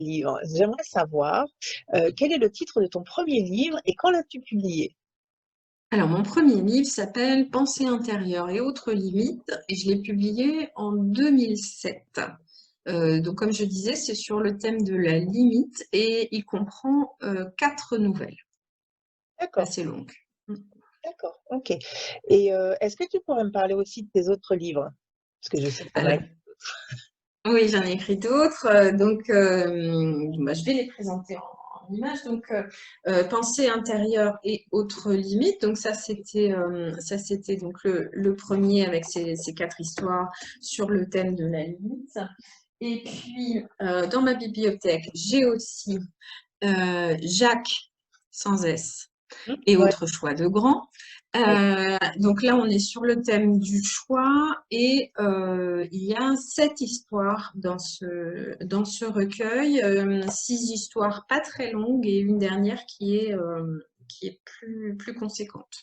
livre. J'aimerais savoir, quel est le titre de ton premier livre et quand l'as-tu publié? Alors, mon premier livre s'appelle Pensée intérieure et autres limites et je l'ai publié en 2007. Donc, comme je disais, c'est sur le thème de la limite et il comprend 4 nouvelles D'accord, assez longues. Mm. d'accord, OK. Et est-ce que tu pourrais me parler aussi de tes autres livres? Parce que je sais que tu en as Alors, écrit d'autres. oui, j'en ai écrit d'autres. Donc, bah, je vais les présenter en images. Donc, Pensée intérieure et autres limites. Donc, ça c'était donc le premier avec ces 4 histoires sur le thème de la limite. Et puis, dans ma bibliothèque, j'ai aussi Jacques sans S Mmh, et ouais, autres choix de grands. oui, Donc là, on est sur le thème du choix et il y a 7 histoires dans ce recueil, 6 histoires pas très longues et une dernière qui est plus conséquente.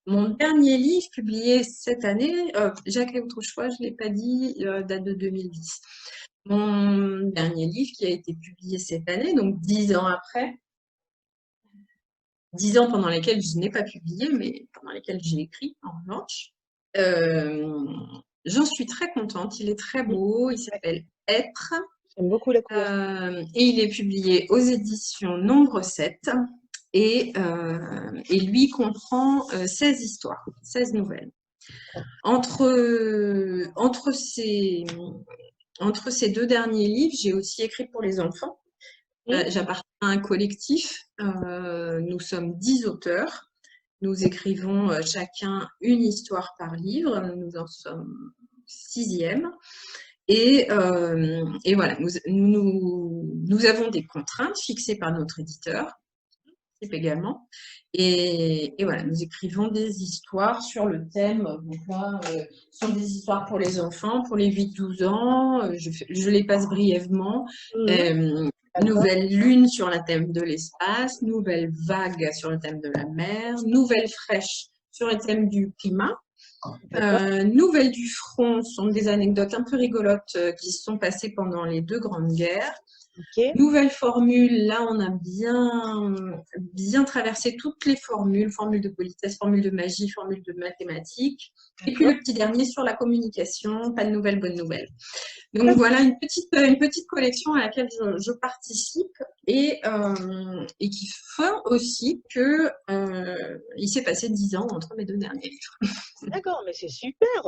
Mon dernier livre publié cette année, Jacques et autres choix, je ne l'ai pas dit, date de 2010. Mon dernier livre qui a été publié cette année, donc 10 ans après, 10 ans pendant lesquels je n'ai pas publié, mais pendant lesquels j'ai écrit, en revanche. Euh, J'en suis très contente. Il est très mmh, beau. Il ouais, s'appelle Être. j'aime beaucoup la couverture. Et il est publié aux éditions Nombre 7. Et lui comprend 16 histoires, 16 nouvelles. Entre ces 2 derniers livres, j'ai aussi écrit pour les enfants. Mmh, J'appartiens à un collectif. Nous sommes 10 auteurs. Nous écrivons chacun une histoire par livre. Nous en sommes 6e. Et voilà, nous avons des contraintes fixées par notre éditeur également. Et voilà, nous écrivons des histoires sur le thème. Donc là, ce sont des histoires pour les enfants, pour les 8-12 ans. Je les passe brièvement. mmh, Euh, d'accord, Nouvelle lune sur le thème de l'espace, nouvelle vague sur le thème de la mer, nouvelle fraîche sur le thème du climat. d'accord, Nouvelles du front sont des anecdotes un peu rigolotes qui se sont passées pendant les 2 grandes guerres. OK, Nouvelle formule, là on a bien traversé toutes les formules, formule de politesse, formule de magie, formule de mathématiques. Et puis d'accord, le petit dernier sur la communication, pas de nouvelles, bonnes nouvelles. très Donc voilà une petite collection à laquelle je participe et qui fait aussi que il s'est passé 10 ans entre mes 2 derniers livres. d'accord, mais c'est super!